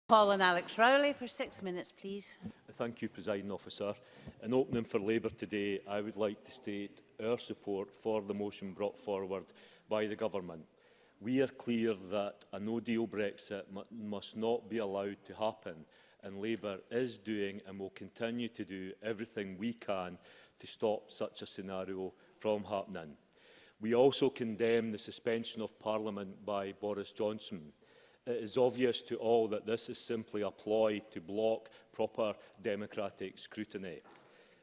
Call on Alex Rowley for 6 minutes, please. Thank you, Presiding Officer. In opening for Labour today, I would like to state our support for the motion brought forward by the Government. We are clear that a no-deal Brexit must not be allowed to happen, and Labour is doing and will continue to do everything we can to stop such a scenario from happening. We also condemn the suspension of Parliament by Boris Johnson. It is obvious to all that this is simply a ploy to block proper democratic scrutiny.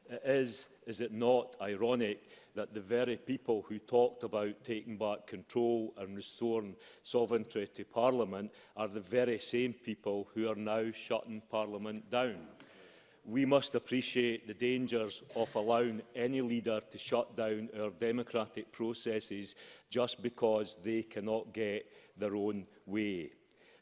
It is it not ironic that the very people who talked about taking back control and restoring sovereignty to Parliament are the very same people who are now shutting Parliament down? We must appreciate the dangers of allowing any leader to shut down our democratic processes just because they cannot get their own way.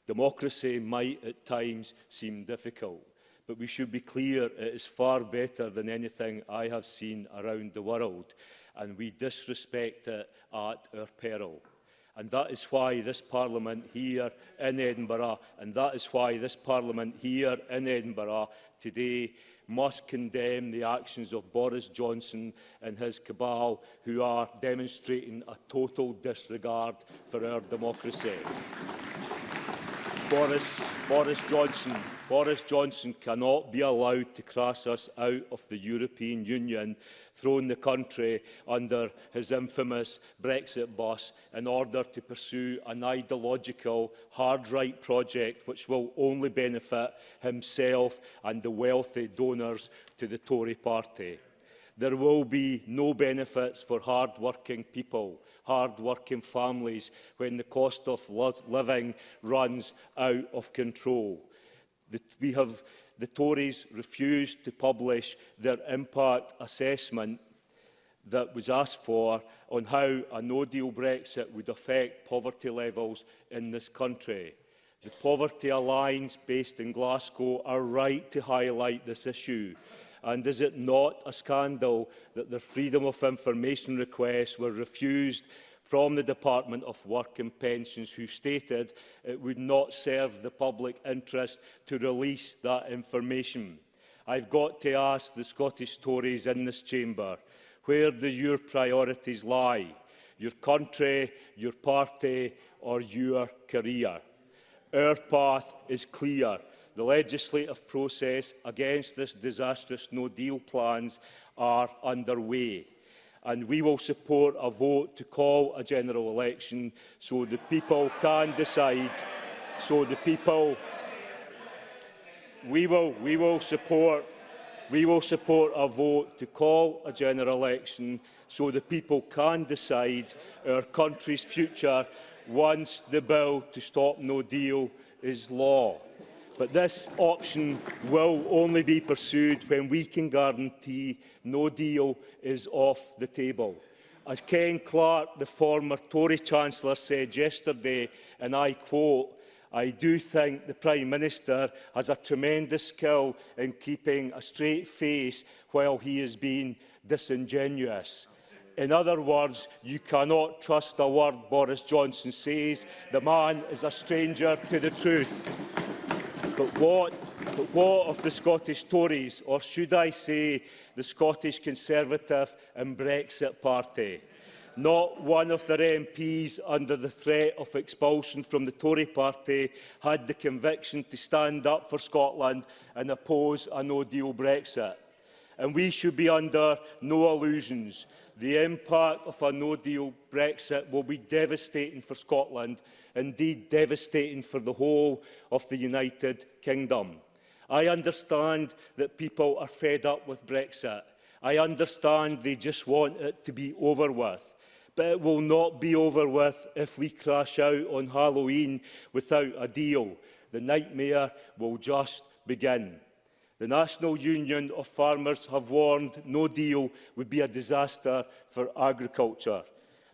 Democracy might at times seem difficult, but we should be clear it is far better than anything I have seen around the world, and we disrespect it at our peril. And that is why this Parliament here in Edinburgh, today must condemn the actions of Boris Johnson and his cabal, who are demonstrating a total disregard for our democracy. Boris Johnson cannot be allowed to crash us out of the European Union, throwing the country under his infamous Brexit bus in order to pursue an ideological, hard-right project which will only benefit himself and the wealthy donors to the Tory party. There will be no benefits for hard-working people, hard-working families, when the cost of living runs out of control. The Tories refused to publish their impact assessment that was asked for on how a no-deal Brexit would affect poverty levels in this country. The Poverty Alliance, based in Glasgow, are right to highlight this issue. And is it not a scandal that their Freedom of Information requests were refused from the Department of Work and Pensions, who stated it would not serve the public interest to release that information? I've got to ask the Scottish Tories in this chamber, where do your priorities lie? Your country, your party, or your career? Our path is clear. The legislative process against this disastrous no-deal plans are underway, and we will support a vote to call a general election so the people can decide. We will support a vote to call a general election so the people can decide our country's future once the bill to stop no deal is law. But this option will only be pursued when we can guarantee no deal is off the table. As Ken Clarke, the former Tory Chancellor, said yesterday, and I quote, "I do think the Prime Minister has a tremendous skill in keeping a straight face while he is being disingenuous." In other words, you cannot trust a word Boris Johnson says. The man is a stranger to the truth. But what of the Scottish Tories, or should I say the Scottish Conservative and Brexit Party? Not one of their MPs, under the threat of expulsion from the Tory party, had the conviction to stand up for Scotland and oppose a no-deal Brexit. And we should be under no illusions. The impact of a no-deal Brexit will be devastating for Scotland, indeed devastating for the whole of the United Kingdom. I understand that people are fed up with Brexit. I understand they just want it to be over with. But it will not be over with if we crash out on Halloween without a deal. The nightmare will just begin. The National Union of Farmers have warned no deal would be a disaster for agriculture.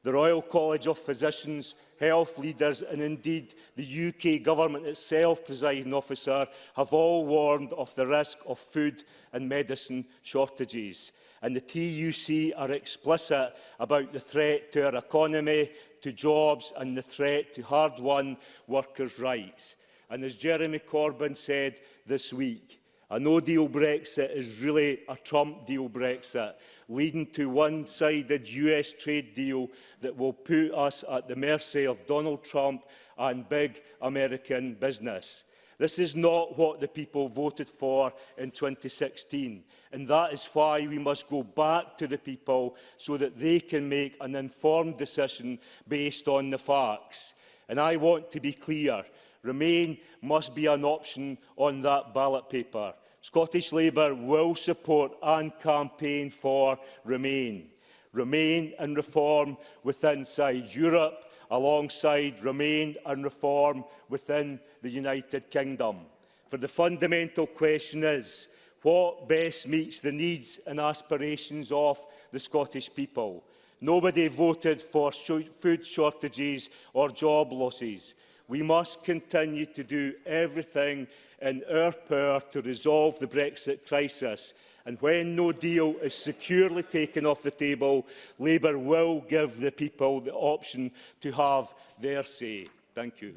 The Royal College of Physicians, health leaders and indeed the UK Government itself, Presiding Officer, have all warned of the risk of food and medicine shortages. And the TUC are explicit about the threat to our economy, to jobs and the threat to hard-won workers' rights. And as Jeremy Corbyn said this week, a no-deal Brexit is really a Trump-deal Brexit, leading to one-sided US trade deal that will put us at the mercy of Donald Trump and big American business. This is not what the people voted for in 2016, and that is why we must go back to the people so that they can make an informed decision based on the facts. And I want to be clear, Remain must be an option on that ballot paper. Scottish Labour will support and campaign for Remain. Remain and reform within inside Europe, alongside Remain and reform within the United Kingdom. For the fundamental question is, what best meets the needs and aspirations of the Scottish people? Nobody voted for food shortages or job losses. We must continue to do everything in our power to resolve the Brexit crisis. And when no deal is securely taken off the table, Labour will give the people the option to have their say. Thank you.